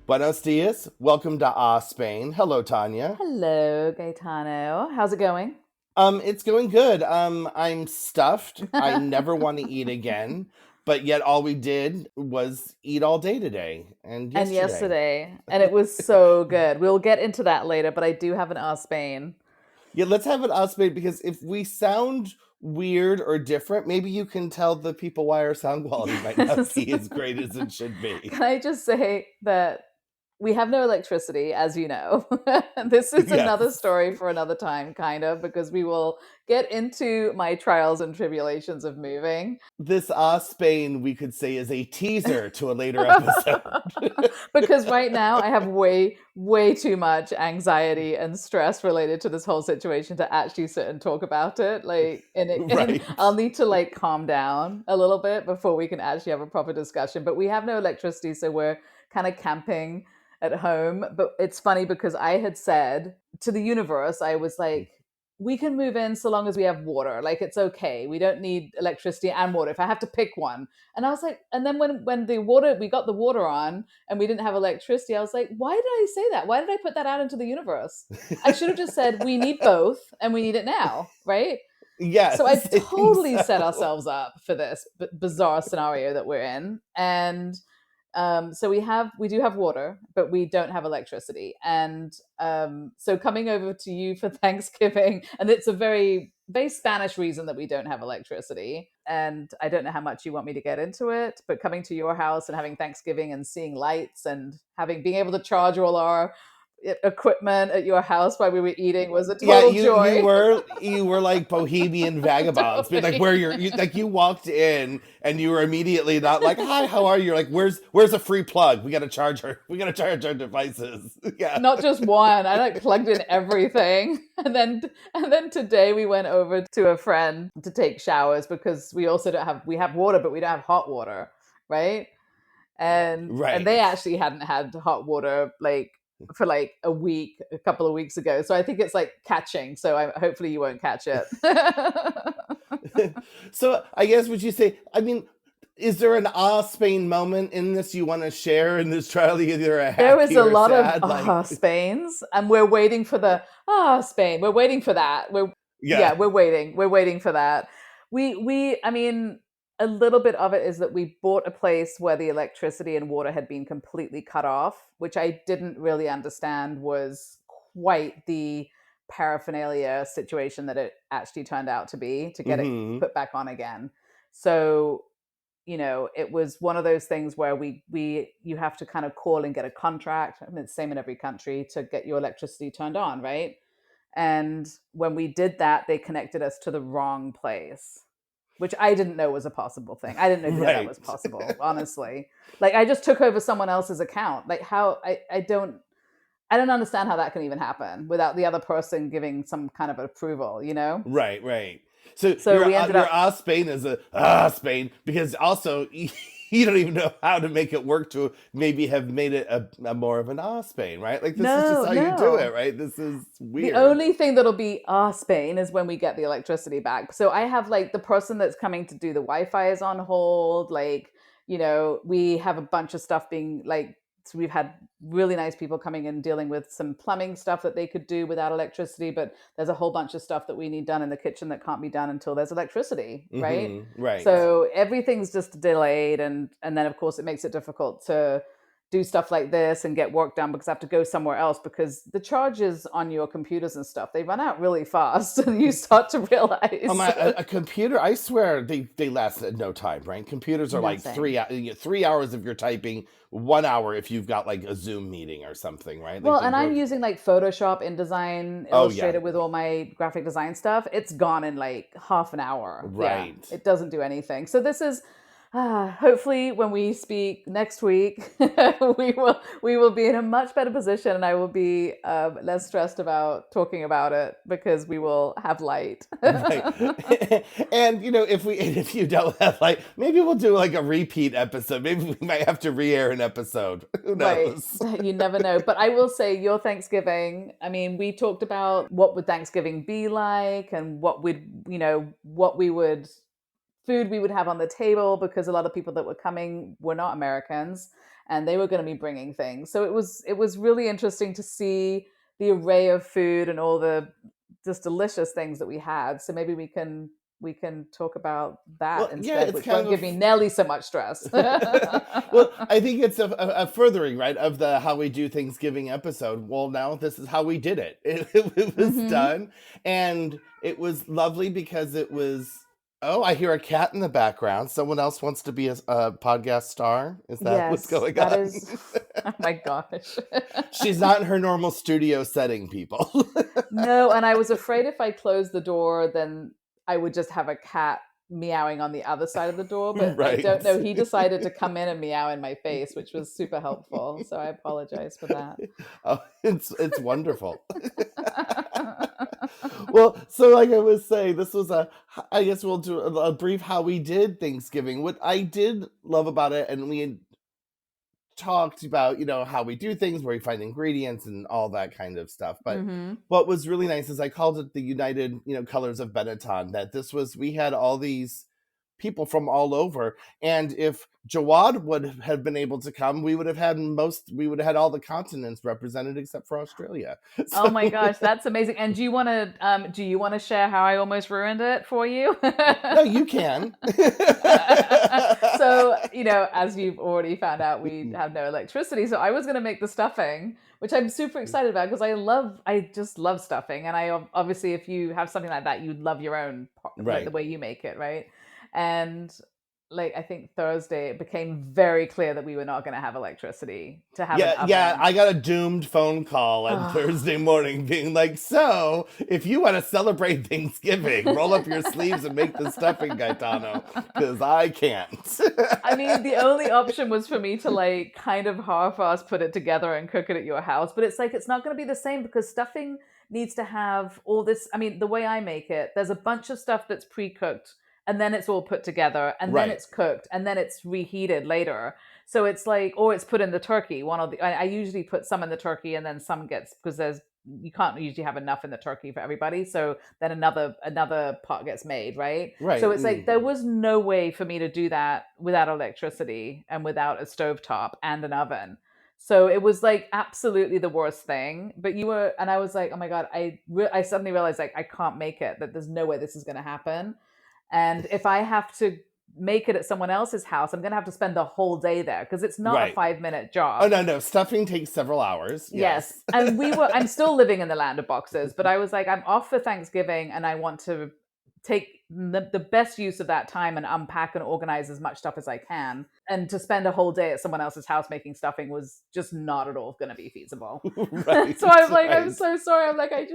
Buenos dias. Welcome to Spain. Hello, Tanya. Hello, Gaetano. How's it going? It's going good. I'm stuffed. I never want to eat again, but yet all we did was eat all day today and And yesterday. yesterday, and it was so good. We'll get into that later, but I do have an Spain. Yeah, let's have it Spain because if we sound weird or different, maybe you can tell the people why our sound quality might not Yes. be as great as it should be. Can I just say that we have no electricity, as you know. This is another Yes. story for another time, kind of, because we will get into my trials and tribulations of moving. This Spain, we could say, is a teaser to a later episode. Because right now I have way too much anxiety and stress related to this whole situation to actually sit and talk about it. And Right. I'll need to like calm down a little bit before we can actually have a proper discussion. But we have no electricity, so we're kind of camping at home. But it's funny because I had said to the universe, I was like, we can move in so long as we have water. Like, it's okay. We don't need electricity and water. If I have to pick one. And I was like, and then when the water, we got the water on and we didn't have electricity, I was like, why did I say that? Why did I put that out into the universe? I should have just said, we need both and we need it now, right? So I Yes, I think totally set so. ourselves up for this bizarre scenario that we're in. And so we do have water, but we don't have electricity. And so coming over to you for Thanksgiving, and it's a very Spanish reason that we don't have electricity. And I don't know how much you want me to get into it, but coming to your house and having Thanksgiving and seeing lights and having being able to charge all our equipment at your house while we were eating was a Yeah, total you joy. were like bohemian vagabonds, but like Totally. where you walked in and you were immediately not like, hi, how are you? You're like, where's a free plug? We gotta charge our devices. Yeah. Not just one. I like plugged in everything. And then today we went over to a friend to take showers because we also don't have we have water, but we don't have hot water, right? And they Right. actually hadn't had hot water like for like a week, a couple of weeks ago. So I think it's like catching. So hopefully you won't catch it. So I guess would you say, I mean, is there an Spain moment in this you want to share in this trial, either a There is happy a or lot of sad? Like, Spains, and we're waiting for the Spain. We're waiting for that. yeah. We're waiting. We're waiting for that. I mean, a little bit of it is that we bought a place where the electricity and water had been completely cut off, which I didn't really understand was quite the paraphernalia situation that it actually turned out to be to get it Hmm. put back on again. So it was one of those things where we you have to kind of call and get a contract. I mean, it's the same in every country to get your electricity turned on, right? And when we did that, they connected us to the wrong place, which I didn't know was a possible thing. I didn't know that Right. was possible, honestly. Like I just took over someone else's account. Like how I don't understand how that can even happen without the other person giving some kind of approval, you know? Right, right. So So we ended your up Spain is a Spain because also you don't even know how to make it work to maybe have made it a more of an Spain, right? Like this is just no, how you do it, no. right? This is The weird. only thing that'll be Spain is when we get the electricity back. So I have like the person that's coming to do the Wi-Fi is on hold. Like, we have a bunch of stuff being like, so we've had really nice people coming in dealing with some plumbing stuff that they could do without electricity, but there's a whole bunch of stuff that we need done in the kitchen that can't be done until there's electricity, right? Right. So everything's just delayed, and then of course it makes it difficult to do stuff like this and get work done because I have to go somewhere else because the charges on your computers and stuff, they run out really fast and you start to realize A computer, I swear they last at no time, right? Computers are like nothing. 3 hours of your typing, 1 hour if you've got like a Zoom meeting or something, right? Like Well, they and I'm go. using like Photoshop, InDesign, Oh yeah, Illustrator with all my graphic design stuff. It's gone in like half an hour. Yeah, right. it doesn't do anything. So this is hopefully when we speak next week, we will be in a much better position, and I will be less stressed about talking about it because we will have light. Right. And if you don't have like maybe we'll do like a repeat episode. Maybe we might have to re-air an episode. Who Right. knows? You never know. But I will say your Thanksgiving, I mean, we talked about what would Thanksgiving be like and what we would food we would have on the table because a lot of people that were coming were not Americans. and they were going to be bringing things. So it was really interesting to see the array of food and all the just delicious things that we had. So maybe we can talk about that Well, yeah, instead, it's which kind won't give me of nearly so much stress. well, I think it's a furthering, right, of the how we do Thanksgiving episode. Well, now this is how we did it. It was Hmm. done, and it was lovely because it was. Oh, I hear a cat in the background. Someone else wants to be a podcast star. Is that what's Yes, going that on? is. Oh my gosh. She's not in her normal studio setting, people. No, and I was afraid if I closed the door, then I would just have a cat meowing on the other side of the door. But I don't Right. know. He decided to come in and meow in my face, which was super helpful. So I apologize for that. Oh, it's wonderful. Well, so like I was saying, this was I guess we'll do a brief how we did Thanksgiving. What I did love about it, and we had talked about, how we do things, where we find ingredients and all that kind of stuff. But Hmm. what was really nice is I called it the United, Colors of Benetton, that we had all these people from all over. And if Jawad would have been able to come, we would have had all the continents represented except for Australia. Oh So my gosh, that's amazing. And do you want to share how I almost ruined it for you? no, you can. So, as you've already found out, we have no electricity. So I was going to make the stuffing, which I'm super excited about because I just love stuffing. And obviously, if you have something like that, you'd love your own, like the Right. way you make it, right? And like, I think Thursday, it became very clear that we were not going to have electricity to have an Yeah, yeah, oven. I got a doomed phone call on Oh. Thursday morning being like, so if you want to celebrate Thanksgiving, roll up your sleeves and make the stuffing, Gaetano, because I can't. I mean, the only option was for me to like kind of half-ass put it together and cook it at your house, but it's like it's not going to be the same because stuffing needs to have all this. I mean, the way I make it, there's a bunch of stuff that's pre-cooked and then it's all put together and then Right, it's cooked and then it's reheated later. So it's like, or it's put in the turkey. One of the, I usually put some in the turkey and then some gets because there's you can't usually have enough in the turkey for everybody. So then another pot gets made, right? So right. it's like there was no way for me to do that without electricity and without a stovetop and an oven. So it was like absolutely the worst thing. But and I was like, oh my god, I suddenly realized like I can't make it. That there's no way this is going to happen. And if I have to make it at someone else's house, I'm going to have to spend the whole day there because it's not a Right. 5-minute Oh, job. no, no. Stuffing takes several hours. Yes. Yes. And I'm still living in the land of boxes, but I was like, I'm off for Thanksgiving and I want to take the best use of that time and unpack and organize as much stuff as I can. And to spend a whole day at someone else's house making stuffing was just not at all going to be feasible. Right, So I'm like, I'm right. so sorry. I'm like, I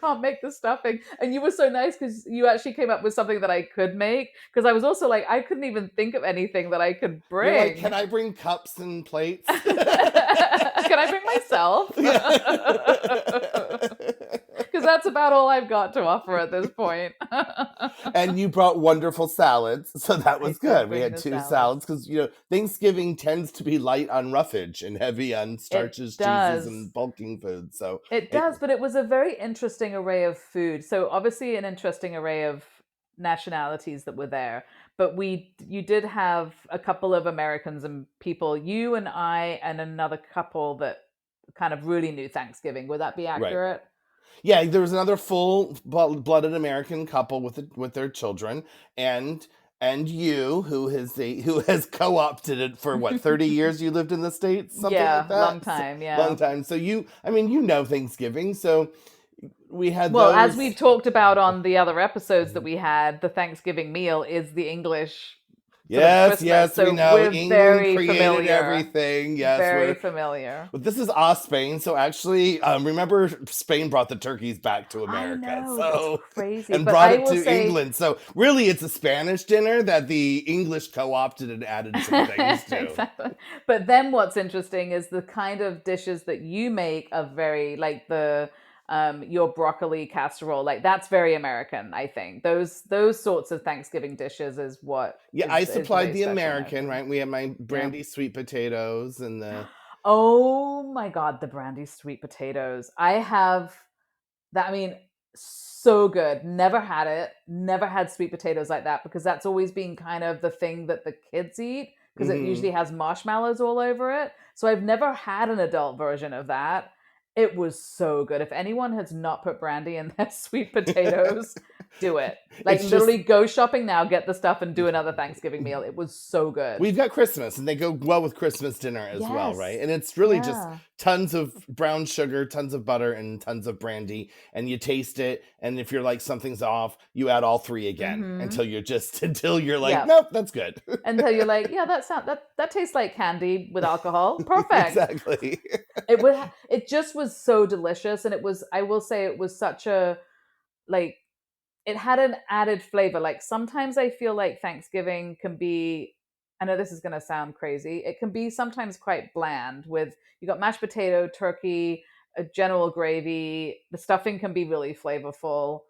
can't make the stuffing. And you were so nice because you actually came up with something that I could make. Because I was also like, I couldn't even think of anything that I could You're like, bring. can I bring cups and plates? Can I bring myself? Yeah. Because that's about all I've got to offer at this point. And you brought wonderful salads, so that I was did good. We bring had the two salads. salads because Thanksgiving tends to be light on roughage and heavy on It starches, cheeses, does. and bulking foods. So It it does, but it was a very interesting array of food. So obviously an interesting array of nationalities that were there. But you did have a couple of Americans and people, you and I and another couple that kind of really knew Thanksgiving. Would that be right. accurate? Yeah, there was another full-blooded American couple with their children, and you who has co-opted it for what 30 years. You lived in the States, something like Yeah, long that. time. Long Yeah. time. So I mean, Thanksgiving. So we had Well, as those. we've talked about on the other episodes that we had, the Thanksgiving meal is the English sort of Yes, Christmas. yes, we So know we're England very created familiar. everything. Yes, Very familiar. but this is Spain. So actually, remember Spain brought the turkeys back to I America. know, that's So crazy. and But brought I it will to say, England. So really, it's a Spanish dinner that the English co-opted and added some things to. exactly. But then what's interesting is the kind of dishes that you make are very like the your broccoli casserole. Like that's very American, I think. Those sorts of Thanksgiving dishes is what Yeah, I is supplied very the special American, American. right? We had my Yeah. brandy sweet potatoes and the Oh my god, the brandy sweet potatoes. I have that, I mean, so good. Never had it. Never had sweet potatoes like that because that's always been kind of the thing that the kids eat because it Hmm. usually has marshmallows all over it. So I've never had an adult version of that. It was so good. If anyone has not put brandy in their sweet potatoes, do it. Like It's just literally go shopping now, get the stuff, and do another Thanksgiving meal. It was so good. we've got Christmas, and they go well with Christmas dinner as well, right? Yes. And it's really just Yeah. tons of brown sugar, tons of butter, and tons of brandy. And you taste it, and if you're like something's off, you add all three again Mm-hmm. until you're just until you're like, Yeah. nope, that's good. Until you're like, yeah, that tastes like candy with alcohol. Perfect. Exactly. It just was so delicious, and it was, I will say, it was such a, like, it had an added flavor. Like sometimes I feel like Thanksgiving can be, I know this is going to sound crazy, it can be sometimes quite bland with, you got mashed potato, turkey, a general gravy, the stuffing can be really flavorful,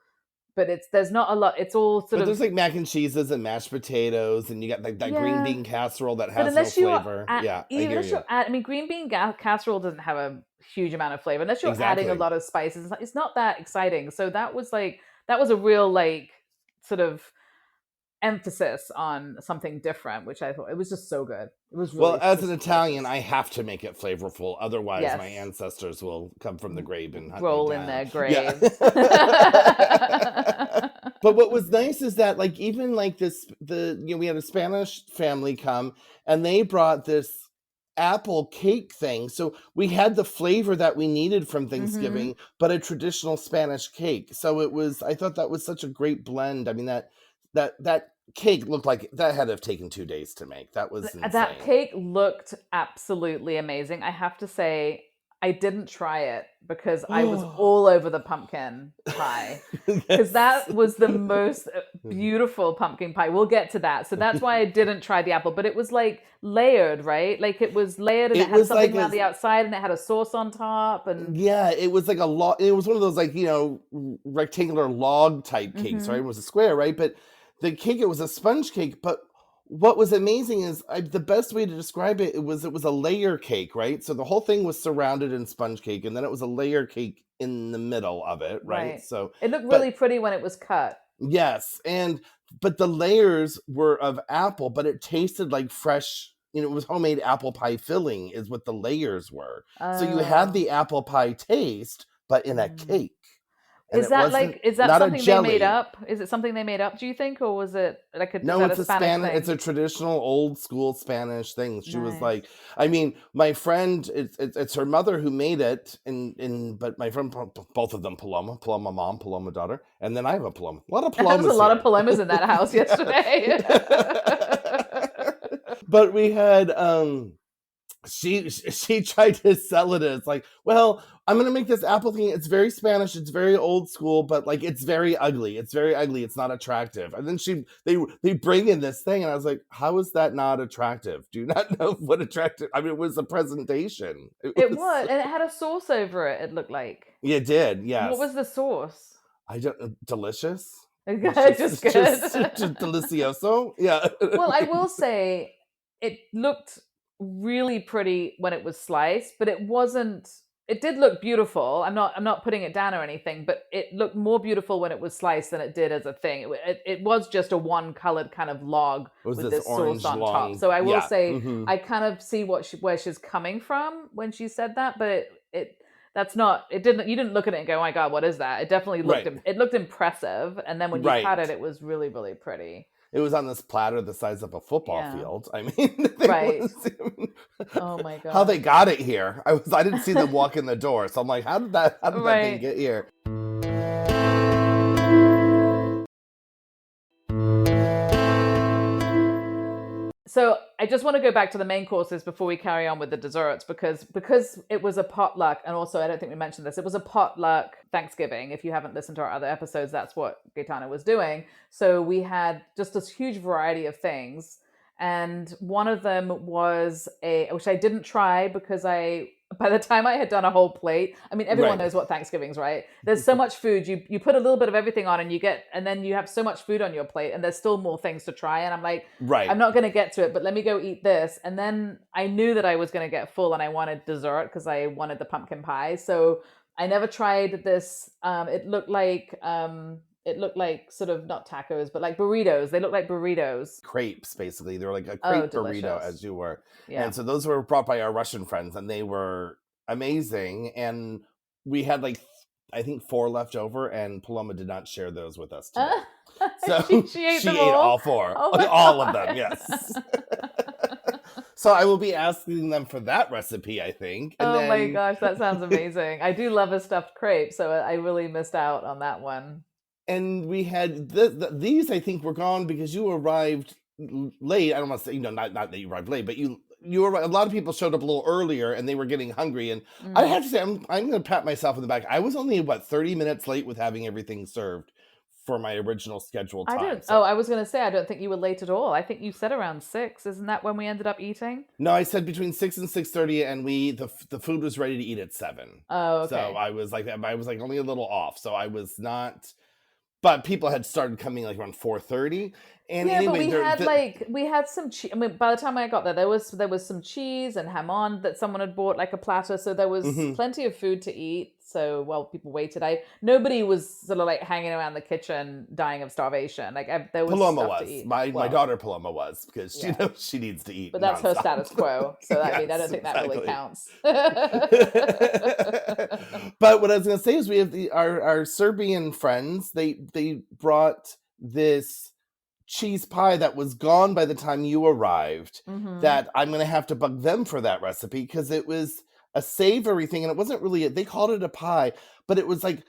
but there's not a lot, it's all sort But of, there's like mac and cheeses and mashed potatoes, and you got like that green yeah. bean casserole that But has no unless you are, flavor. Yeah, I even hear unless you. you're I mean, green bean casserole doesn't have a huge amount of flavor unless you're adding a Exactly. lot of spices. It's not that exciting. So that was a real like sort of emphasis on something different, which I thought it was just so good. It was Well, really as an just Italian, delicious. I have to make it flavorful. Otherwise, my Yes, ancestors will come from the grave and hunt me roll in down. their Yeah. graves. But what was nice is that, like, even like this, we had a Spanish family come, and they brought this apple cake thing. So we had the flavor that we needed from Hmm. Thanksgiving, but a traditional Spanish cake. So I thought that was such a great blend. I mean, that cake looked like that had to have taken 2 days to make. That was That insane. cake looked absolutely amazing. I have to say, I didn't try it because I was Oh, all over the pumpkin pie. Because yes. that was the most beautiful pumpkin pie. We'll get to that. So that's why I didn't try the apple. But it was like layered, right? Like it was layered and it It had was something like around a the outside and it had a sauce on top. And yeah, it was like a lot. It was one of those like rectangular log type cakes, right? It hmm, was a square, right? But the cake, it was a sponge cake. But what was amazing is the best way to describe it was a layer cake, right? So the whole thing was surrounded in sponge cake, and then it was a layer cake in the middle of it, right? right. So, It looked but really pretty when it was cut. yes, and but the layers were of apple, but it tasted like fresh, it was homemade apple pie filling is what the layers were. So you had Oh. the apple pie taste, but in a Mm. cake. And it wasn't Is that not a something they made jelly. up? Is it something they made up, do you think? Or was it like is No, that a it's a Spanish Spanish. It's thing? a traditional old school Spanish thing. She was Nice. like, I mean, my friend, it's her mother who made it, and but my friend, both of them, Paloma mom, Paloma daughter, and then I have a Paloma. A lot of There was a Palomas lot of here. palomas in that house Yeah. yesterday. But we had she tried to sell it as like, well, I'm gonna make this apple thing. It's very Spanish, it's very old school, but like it's very ugly. It's very ugly. It's not attractive. And then they bring in this thing, and I was like, how is that not attractive? Do you not know what attractive? I mean, it was a presentation. It It was was, and it had a sauce over it, it looked like. you did, What was yes. the sauce? I don't delicious. It's Just just good. delicioso. Yeah. Well, I will say it looked really pretty when it was sliced, but it wasn't, it did look beautiful. I'm not putting it down or anything, but it looked more beautiful when it was sliced than it did as a thing. It was just a one colored kind of log It was with this this sauce orange on top. long, So I will yeah. say Hmm. I kind of see where she's coming from when she said that, but it that's not, it didn't, you didn't look at it and go, oh my god, what is that? It definitely Right. looked impressive, and then when you cut it, Right. it was really really pretty. It was on this platter the size of a football Yeah. field. I mean, it Right. was Oh my how they gosh. got it here. I didn't see them walk in the door, so I'm like, how did that thing Right. get here? So I just want to go back to the main courses before we carry on with the desserts, because it was a potluck, and also I don't think we mentioned this. It was a potluck Thanksgiving. If you haven't listened to our other episodes, that's what Gaetano was doing. So we had just this huge variety of things, and one of them was a, which I didn't try because I, by the time I had done a whole plate, I mean, everyone Right. knows what Thanksgiving's, right? There's so much food. You put a little bit of everything on, and and then you have so much food on your plate, and there's still more things to try. And I'm like, I'm Right. not going to get to it, but let me go eat this. And then I knew that I was going to get full, and I wanted dessert because I wanted the pumpkin pie. So I never tried this. It looked like it looked like sort of not tacos, but like burritos. They look like burritos. Crepes, basically. They were like a Oh, crepe burrito, delicious. as you were. Yeah. And so those were brought by our Russian friends, and they were amazing. And we had like, I think 4 left over, and Paloma did not share those with us today. So She ate them she ate all. all 4, Oh my all of them, yes. god. So I will be asking them for that recipe, I think. And Oh my then gosh, that sounds amazing. I do love a stuffed crepe, so I really missed out on that one. and we had these, I think, were gone because you arrived late. I don't want to say, not that you arrived late, but a lot of people showed up a little earlier and they were getting hungry. And I Mm. have to say, I'm going to pat myself in the back. I was only, 30 minutes late with having everything served for my original scheduled I time. don't. So Oh, I was going to say I don't think you were late at all. I think you said around 6. Isn't that when we ended up eating? no, I said between 6 and 6:30, and the food was ready to eat at 7. Oh, So okay. I was like only a little off. So I was not, but people had started coming like around 4:30. And Yeah, but anyway, we had some cheese. I mean, by the time I got there, there was some cheese and hamon that someone had bought like a platter, so there was mhm. plenty of food to eat. So while people waited, I nobody was sort of like hanging around the kitchen dying of starvation. Like there was Paloma stuff to was. eat. My Well, daughter Paloma was, because she yeah, knows she needs to eat but that's her nonstop. status quo. So I mean, I Yes, don't think that really exactly. counts. But what I was gonna say is we have our Serbian friends. They brought this cheese pie that was gone by the time you arrived. Hmm. That I'm gonna have to bug them for that recipe, because it was a savory thing, and it wasn't really. They called it a pie, but it was like,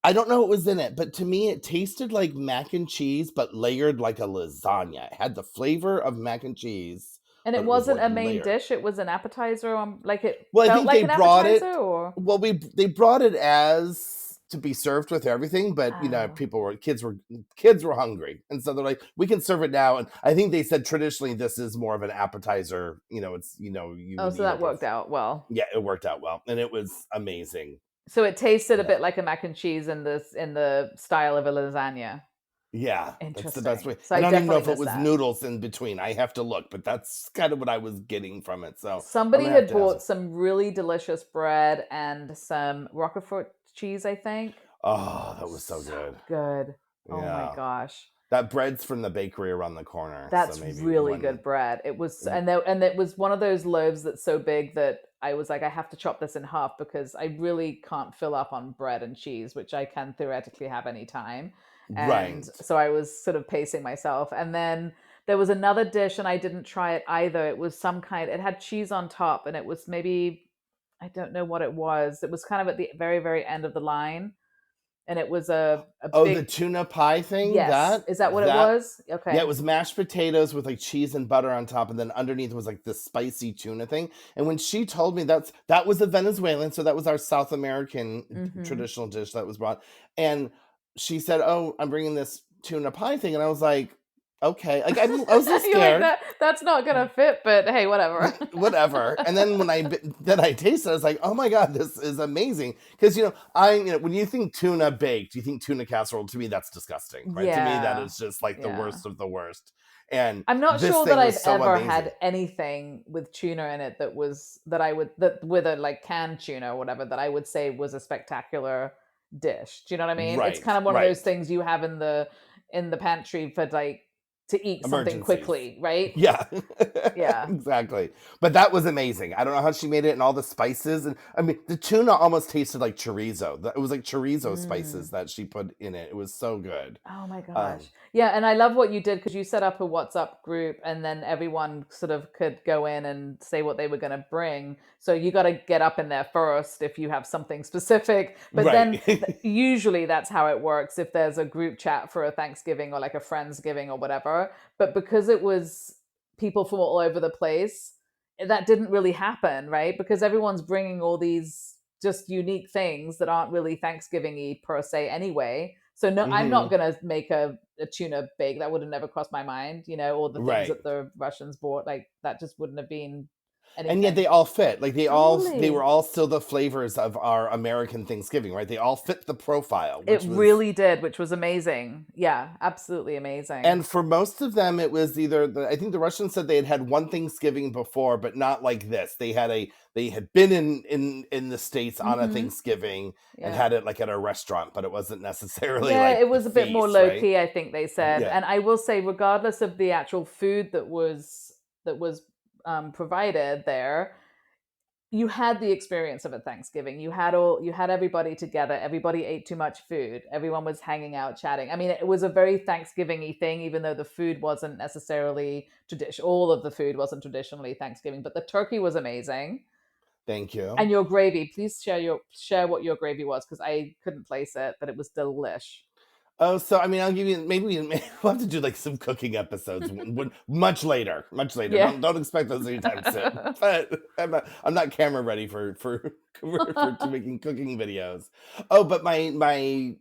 I don't know what was in it, but to me, it tasted like mac and cheese, but layered like a lasagna. It had the flavor of mac and cheese, And it but it was wasn't like a main layered. dish; it was an appetizer. Like it Well, I felt think like they an brought appetizer, it. or Well, they brought it as to be served with everything, but oh, people were kids were hungry, and so they're like, "We can serve it now." And I think they said traditionally this is more of an appetizer. It's you oh, would so eat that it worked before. out well. Yeah, it worked out well, and it was amazing. So it tasted a Yeah. bit like a mac and cheese in the style of a lasagna. Yeah, that's the best Interesting. way. So I And I don't even know definitely if it missed was that. noodles in between. I have to look, but that's kind of what I was getting from it. So I'm Somebody gonna have had to ask. bought some really delicious bread and some Roquefort cheese, I think. Oh, that was so So good. good. Oh my Yeah, gosh. that bread's from the bakery around the corner. So That's maybe really good one. bread. It was, and it was one of those loaves that's so big that I was like, I have to chop this in half because I really can't fill up on bread and cheese, which I can theoretically have any time. And Right. so I was sort of pacing myself. And then there was another dish, and I didn't try it either. It was some kind, it had cheese on top, and it was maybe, I don't know what it was. It was kind of at the very, very end of the line. And it was a Oh, the big, tuna pie thing? yes. Is that what it That was? Yeah, it Okay. was mashed potatoes with like cheese and butter on top, and then underneath was like the spicy tuna thing. And when she told me that was a Venezuelan, so that was our South American Hmm. traditional dish that was brought. And she said, "Oh, I'm bringing this tuna pie thing," and I was like, "Okay." Like I was a little You're like scared. that's not gonna fit, but hey, whatever. Whatever. And then then I tasted it, I was like, "Oh my god, this is amazing." Because when you think tuna baked, you think tuna casserole. To me, that's disgusting, right? To me, that Yeah. is just like the Yeah. worst of the worst. And I'm not this sure that thing I've was so ever had amazing. anything with tuna in it that I would that with a like canned tuna or whatever that I would say was a spectacular dish. Do you know what I mean? It's Right, kind of one of those right. things you have in the pantry for like to eat something Emergencies. quickly, right? Yeah, Yeah. exactly. But that was amazing. I don't know how she made it, and all the spices. And I mean, the tuna almost tasted like chorizo. It was like chorizo Mm. spices that she put in it. It was so good. Oh my gosh. Um, Yeah, and I love what you did because you set up a WhatsApp group and then everyone sort of could go in and say what they were going to bring. So you got to get up in there first if you have something specific. But then right. usually that's how it works if there's a group chat for a Thanksgiving or like a Friendsgiving or whatever. But because it was people from all over the place, that didn't really happen, right? Because everyone's bringing all these just unique things that aren't really Thanksgiving-y per se anyway. So no, I'm not hmm gonna make a tuna bake. That would have never crossed my mind, or the things Right. that the Russians bought. Like that just wouldn't have been. And yet anything. they all fit. Like they were Totally. all still the flavors of our American Thanksgiving, right? They all fit the profile, It which was. really did, which was amazing. Yeah, absolutely amazing. And for most of them, it was either I think the Russians said they had had one Thanksgiving before, but not like this. They had been in the States on a Hmm. Thanksgiving and Yeah. had it like at a restaurant, but it wasn't necessarily Yeah, like it the was a bit more feast, low right? key, I think they said. Yeah. And I will say, regardless of the actual food that was provided there, you had the experience of a Thanksgiving. You had everybody together. Everybody ate too much food. Everyone was hanging out, chatting. I mean, it was a very Thanksgiving-y thing, even though the food wasn't necessarily traditional. All of the food wasn't traditionally Thanksgiving, but the turkey was amazing. Thank And you. your gravy, please share what your gravy was because I couldn't place it, but it was delish. Oh, so I mean, I'll give you maybe we'll have to do like some cooking episodes much later, much later. Yeah. Don't expect those anytime soon. But I'm not camera ready for to making cooking videos. Oh, but my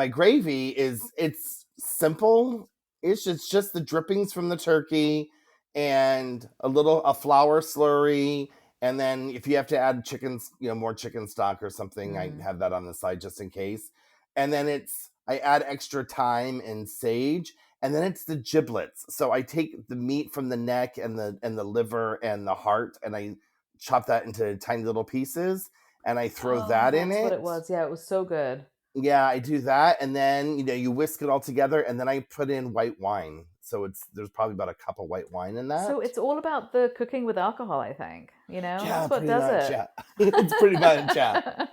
gravy it's simple. It's just the drippings from the turkey and a flour slurry, and then if you have to add chickens, more chicken stock or something, I Mm. have that on the side just in case. And then I add extra thyme and sage, and then it's the giblets. So I take the meat from the neck and the liver and the heart, and I chop that into tiny little pieces, and I throw Oh, that in that's what it it. was. Yeah, it was so good. Yeah, I do that, and then you whisk it all together, and then I put in white wine. So there's probably about a cup of white wine in So that. it's all about the cooking with alcohol, I think. Yeah, That's what pretty does much. it. Yeah, it's pretty much. Yeah.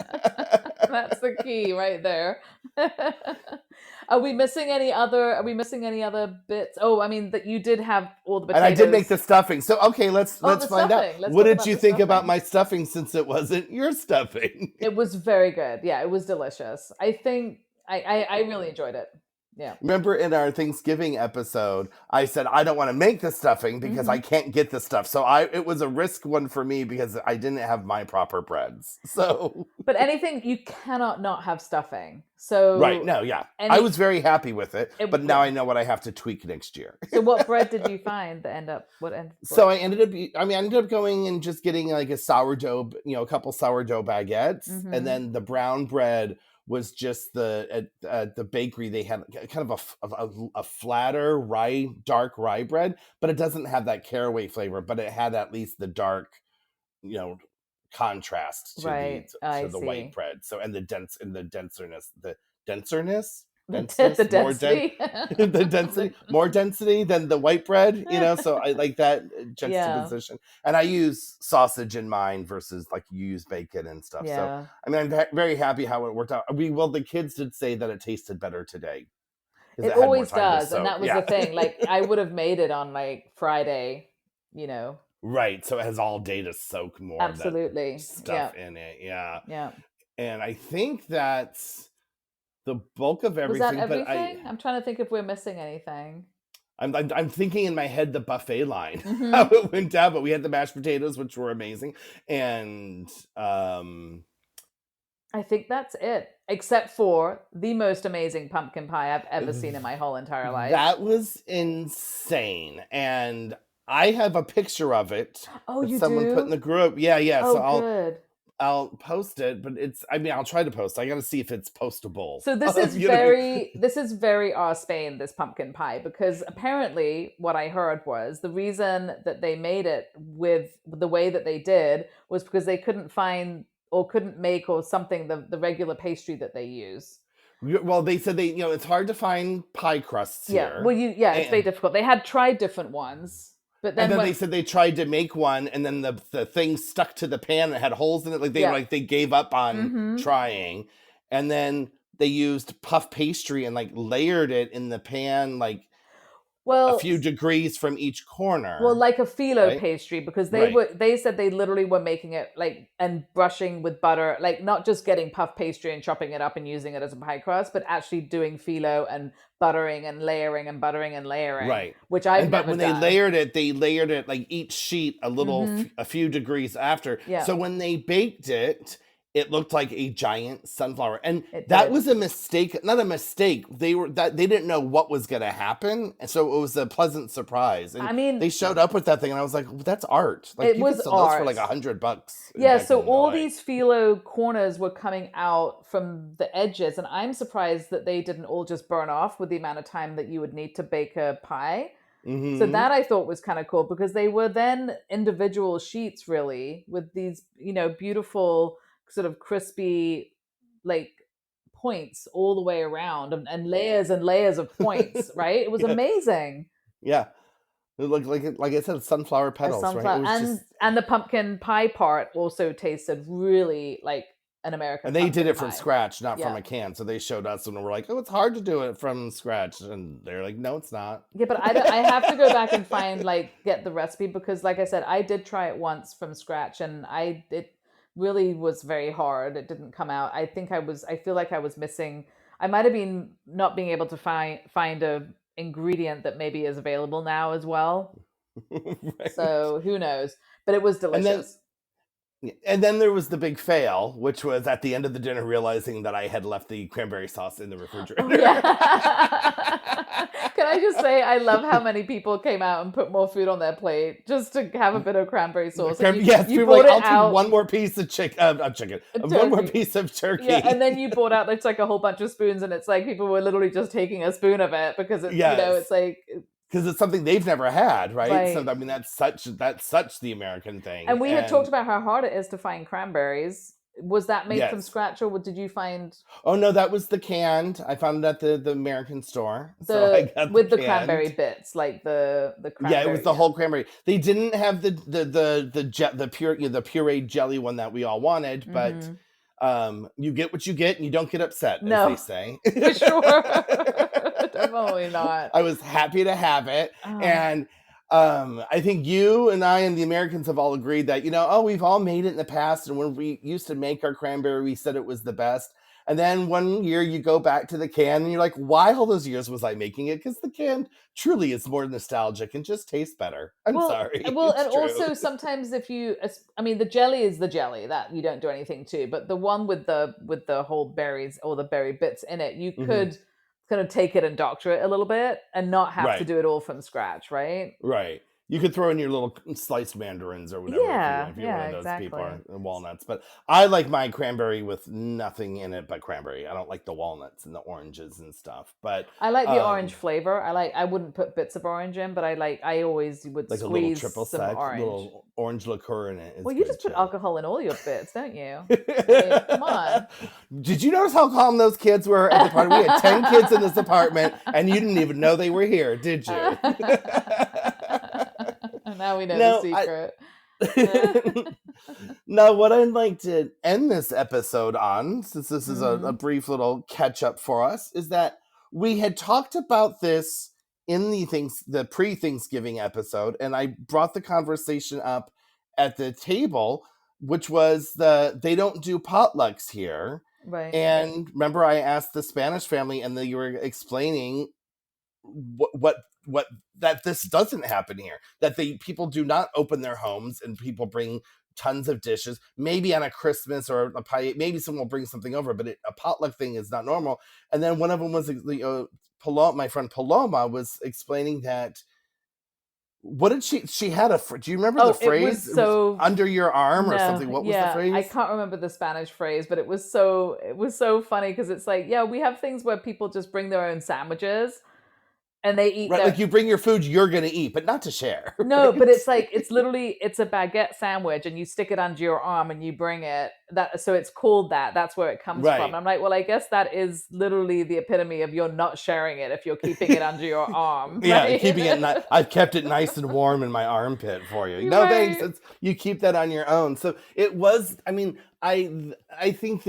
That's the key right there. Are we missing any other bits? Oh, I mean that you did have all the And I did make potatoes. the stuffing. So okay, let's Oh, let's the find out. stuffing. Let's What talk did about you the think about stuffing. my stuffing since it wasn't your stuffing? It was very good. Yeah, it was delicious. I think I really enjoyed it. Yeah. Remember in our Thanksgiving episode, I said I don't want to make the stuffing because I Hmm. can't get the stuff. So it was a risk one for me because I didn't have my proper breads. So But anything you cannot not have stuffing. right, So no, yeah. I any was very happy with it, but now yeah. I know what I have to tweak next year. So what bread did you find that end up what end So what? I ended up going and just getting like a sourdough, a couple sourdough baguettes, and Hmm. then the brown bread was just at the bakery they had kind of a flatter dark rye bread, but it doesn't have that caraway flavor, but it had at least the dark, you know, contrast to the Right. I to the white see. bread. So and the denseness, The more dense, density. the density, more density than the white bread. So I like that Yeah. juxtaposition. And I use sausage in mine versus like you use bacon and stuff. So Yeah. I mean, I'm very happy how it worked out. The kids did say that it tasted better today because It it had more always time to does. And soak. that was the Yeah. thing. Like I would have made it on like Friday, you know. Right. So it has all day to soak more of that Absolutely. Yeah. stuff in it. Yeah. Yeah. And I think that's the bulk of Was that everything. But everything? I'm trying to think if we're missing anything. I'm thinking in my head the buffet line how Hmm. it went down, but we had the mashed potatoes, which were amazing, and I think that's it, except for the most amazing pumpkin pie I've ever seen in my whole entire life. that was insane. And I have a picture of it Oh, that you someone put in do? the group. Yeah, yeah. So Oh, I'll good. I'll post it, but I mean, I'll try to post. I got to see if it's postable. So this is You know what I mean? very our Spain, this pumpkin pie, because apparently what I heard was the reason that they made it with the way that they did was because they couldn't find or couldn't make or something the regular pastry that they use. Well, they said it's hard to find pie crusts Yeah. Well, here, it's very and difficult. They had tried different ones, but And then then they when said they tried to make one, and then the thing stuck to the pan and had holes in it. yeah. They gave up on Mhm. trying, and then they used puff pastry and like layered it in the pan like a Well, few degrees from each Well, corner. like a phyllo Right, pastry because right, they said they literally were making it like and brushing with butter, like not just getting puff pastry and chopping it up and using it as a pie crust, but actually doing phyllo and buttering and layering and buttering and layering, right. which I've And but never when done. they layered it like each sheet Mhm. a few degrees after. Yeah. So when they baked it, it looked like a giant sunflower, and It that did. was a mistake. Not a mistake. They didn't know what was going to happen, and so it was a pleasant surprise. And I mean, they showed up with that thing, and I was like, "That's art! Like it you could was sell those for like art. $100 Yeah, back so in all LA." these phyllo corners were coming out from the edges, and I'm surprised that they didn't all just burn off with the amount of time that you would need to bake a pie. So Mm-hmm. that I thought was kind of cool because they were then individual sheets, really, with these, beautiful, sort of crispy, like points all the way around, and layers of points, right? It was Yeah, amazing. yeah. It looked like I said, sunflower A petals, right? It sunflower, was just, and the pumpkin pie part also tasted really like an American and they did pumpkin it from pie. scratch, not from Yeah. a can. So they showed us, and we're like, "Oh, it's hard to do it from scratch," and they're like, "No, it's not." Yeah, but I have to go back and find, like, get the recipe because, like I said, I did try it once from scratch, and it really was very hard. It didn't come out. I feel like I was missing. I might have been not being able to find a ingredient that maybe is available now as well. Right. So who knows? But it was And then delicious. and then there was the big fail, which was at the end of the dinner realizing that I had left the cranberry sauce in the Oh refrigerator. yeah. Can I just say I love how many people came out and put more food on their plate just to have a bit of cranberry sauce, and Yes, you people were brought like, it "I'll take out one more piece of chicken, one more turkey. piece of Yeah, and turkey." then you brought out it's like a whole bunch of spoons, and it's like people were literally just taking a spoon of it because it's Yes, like because it's something they've never had, right? So right. I mean, that's such the American thing, And we had talked and about how hard it is to find cranberries. Was that made from yes. scratch, or did you find Oh no, that was the canned. I found it at the American store, so I the got the with the cranberry canned. bits, like the Yeah, it was cranberry? the Yeah. whole cranberry. They didn't have the pure the pureed jelly one that we all wanted, but Mm-hmm. you get what you get, and you don't get upset, as they No, say. for sure. Definitely not. I was happy to have it, Oh, and I think you and I and the Americans have all agreed that oh, we've all made it in the past, and when we used to make our cranberry, we said it was the best. And then one year you go back to the can and you're like, why all those years was I making it? Because the can truly is more nostalgic and just tastes better. I'm sorry. and It's true. also sometimes if you, I mean, the jelly is the jelly that you don't do anything to, but the one with the whole berries or the berry bits in it, you Hmm. could kind of take it and doctor it a little bit and not have to Right. do it all from scratch, right? Right. You could throw in your little sliced mandarins or whatever Yeah, if you're one yeah, of those people, exactly. or walnuts. But I like my cranberry with nothing in it but cranberry. I don't like the walnuts and the oranges and stuff. But I like the orange um flavor. I wouldn't put bits of orange in, but I always would like a little squeeze triple some sec, orange. little orange liqueur in it is Well, you good just put too. alcohol in all your bits, don't you? I mean, come on. Did you notice how calm those kids were at the party? We had 10 kids in this apartment and you didn't even know they were here, did you? Now we know the No, I secret. now, what I'd like to end this episode on, since this is a Hmm. brief little catch up for us, is that we had talked about this in the pre Thanksgiving episode, and I brought the conversation up at the table, which was they don't do potlucks here. Right. And remember, I asked the Spanish family, and they were explaining what that this doesn't happen here, that the people do not open their homes and people bring tons of dishes, maybe on a Christmas or a pie, maybe someone will bring something over, but a potluck thing is not normal. And then one of them was Paloma, my friend Paloma was explaining that what did she had do you remember the Oh, it phrase? was It was so under your arm or no, something. What was the yeah, I phrase? can't remember the Spanish phrase, but it was so funny because it's like, yeah, we have things where people just bring their own sandwiches and they eat Right, their like you bring your food you're gonna eat, but not to share, no, but right? it's like it's a baguette sandwich and you stick it under your arm and you bring it that so it's called that. That's where it comes from. And Right. I'm like, well, I guess that is literally the epitome of you're not sharing it if you're keeping it under your arm, Yeah, right? keeping it I've kept it nice and warm in my armpit for you. You're No thanks. right. You keep that on your own. So it was, I mean, I think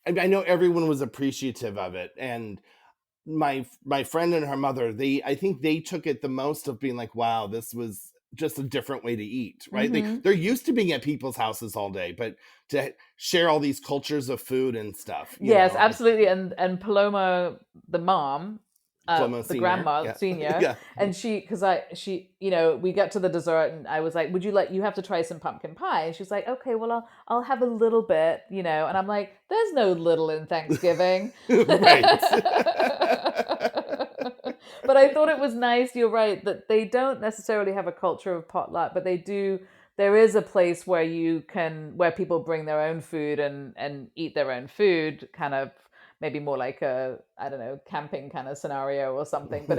I know everyone was appreciative of it, and my friend and her mother, I think they took it the most of being like, wow, this was just a different way to eat, right? Hmm. They're used to being at people's houses all day, but to share all these cultures of food and stuff, Yes, absolutely. And Paloma, the mom, Floma the Senior. grandma Yeah. senior, Yeah. and she we got to the dessert, and I was like, would you like, you have to try some pumpkin pie, and she's like, okay, well, I'll have a little bit, and I'm like, there's no little in Thanksgiving. Right. But I thought it was nice, you're right, that they don't necessarily have a culture of potluck, but they do. There is a place where where people bring their own food and eat their own food, kind of maybe more like a, I don't know, camping kind of scenario or something. But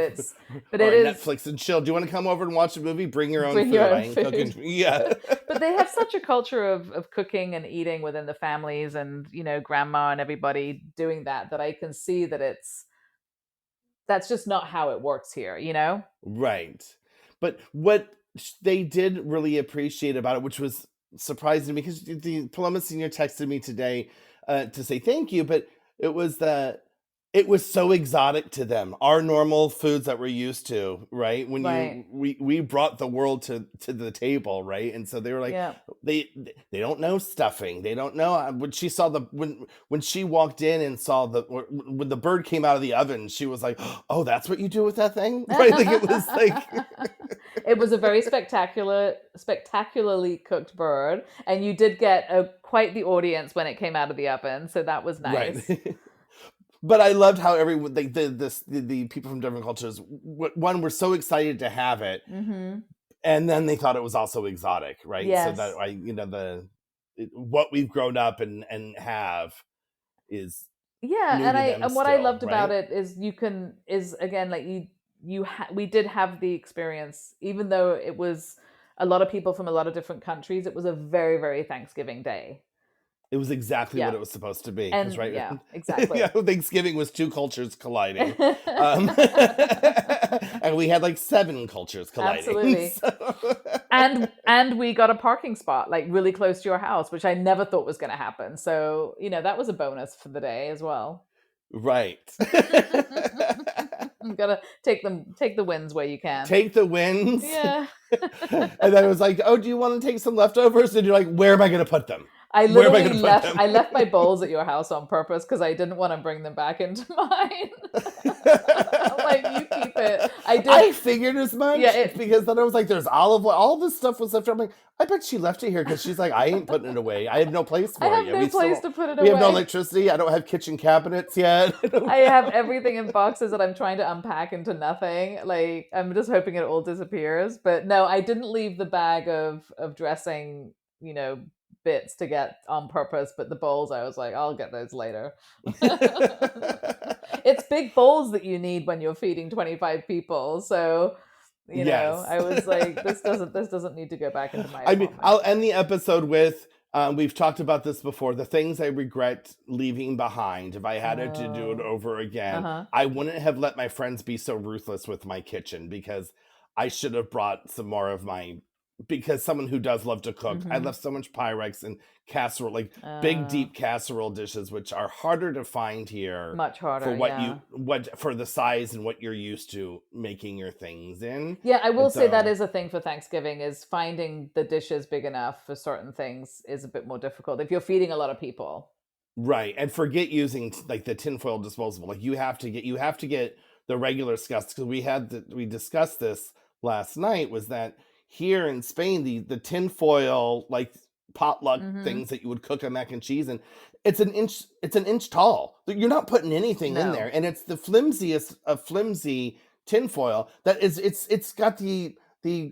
Or it a is Netflix and chill. Do you want to come over and watch a movie? Bring your own bring your food. I own ain't cooking. food. Yeah. But they have such a culture of cooking and eating within the families, and grandma and everybody doing that I can see that that's just not how it works here. Right. But what they did really appreciate about it, which was surprising to me, because the Paloma Senior texted me today to say thank you, but it was that it was so exotic to them. Our normal foods that we're used to, right? When Right. we brought the world to the table, right? And so they were like, Yeah. they they don't know stuffing. They don't know when she saw when she walked in and saw when the bird came out of the oven, she was like, "Oh, that's what you do with that thing?" Right? Like it was like It was a very spectacularly cooked bird, and you did get quite the audience when it came out of the oven, so that was right. nice. But I loved how everyone the people from different cultures one were so excited to have it, Hmm. and then they thought it was also exotic, right? So that Yes. what we've grown up and have is Yeah, new and to I them and what I still, loved about right? it is is again, like we did have the experience, even though it was a lot of people from a lot of different countries. It was a very, very Thanksgiving day. It was exactly what Yeah, it was supposed to be, because and right, yeah, yeah, exactly. Thanksgiving was two cultures colliding, um, and we had like seven cultures colliding. Absolutely. So. And we got a parking spot like really close to your house, which I never thought was going to happen. So, that was a bonus for the day as well. Right. You gotta take the wins where you can. Take the wins. Yeah. And then it was like, oh, do you want to take some leftovers? And you're like, where am I going to put them? I Where am I literally going to put left them? I left my bowls at your house on purpose because I didn't want to bring them back into mine. I'm like, you keep it. I did. I figured as Yeah, much, because then I was like, there's olive oil. All this stuff was left. I'm like, I bet she left it here, because she's like, I ain't putting it away. I have no place I for it have yet. no place to put it We have no away. electricity. I don't have kitchen cabinets yet. I have everything in boxes that I'm trying to unpack into nothing. Like, I'm just hoping it all disappears. But no, I didn't leave the bag of dressing, bits to get on purpose. But the bowls, I was like, I'll get those later. It's big bowls that you need when you're feeding 25 people. So, Yes. I was like, this doesn't need to go back into my I mean, apartment. I'll end the episode with we've talked about this before. The things I regret leaving behind. If I had it to do it Oh, over again, uh-huh. I wouldn't have let my friends be so ruthless with my kitchen, because I should have brought some more of my. Because someone who does love to cook, I Mm-hmm. left so much Pyrex and casserole, like big, Uh, deep casserole dishes, which are harder to find here Much for harder, yeah. what for the size and what you're used to making your things in. Yeah, I will And say that so is a thing for Thanksgiving, is finding the dishes big enough for certain things is a bit more difficult if you're feeding a lot of people. right, and forget using like the tinfoil disposable. Like you have to get the regular stuff, because we discussed this last night, was that here in Spain the tinfoil like potluck Hmm. things that you would cook a mac and cheese in, it's an inch tall. You're not putting anything in there, No. and it's the flimsiest of flimsy tinfoil that is it's got the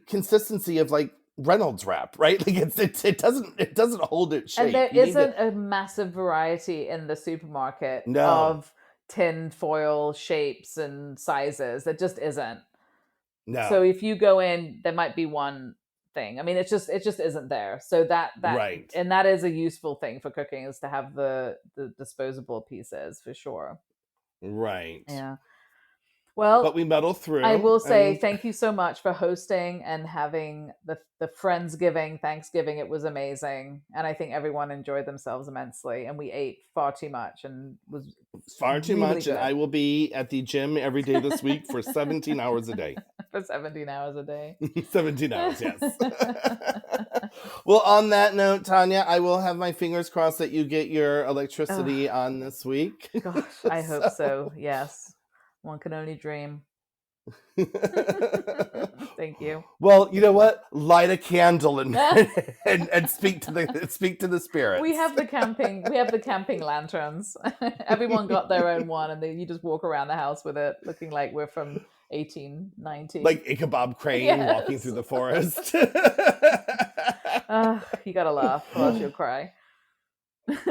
consistency of like Reynolds wrap, right? Like it doesn't hold its And shape. there You need to. isn't a massive variety in the supermarket No, of tin foil shapes and sizes. There just isn't. So no, if you go in, there might be one thing. I mean, it just isn't there. So right, that is a useful thing for cooking, is to have the disposable pieces for sure. right. Yeah. But Well, we muddle I through, will say and thank you so much for hosting and having the Friendsgiving, Thanksgiving. It was amazing. And I think everyone enjoyed themselves immensely. And we ate far too much and was far too really much. And good I will be at the gym every day this week for 17 hours a day. for 17 hours a day. 17 hours, yes. Well, on that note, Tanya, I will have my fingers crossed that you get your Oh, electricity on this week. gosh, I hope So, so. Yes. One can only dream. Thank you. Well, you know what? Light a candle and and speak to the spirits. We have the camping lanterns. Everyone got their own one, and you just walk around the house with it, looking like we're from 1890. Like Ichabod Crane walking through the forest. You gotta laugh, or else you'll cry.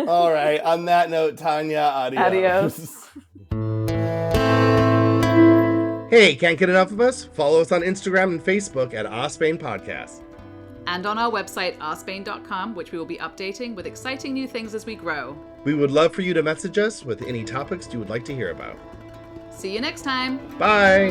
All right. On that note, Tanya, adios. Hey, can't get enough of us? Follow us on Instagram and Facebook at Spain Podcast. And on our website, ourspain.com, which we will be updating with exciting new things as we grow. We would love for you to message us with any topics you would like to hear about. See you next time. Bye.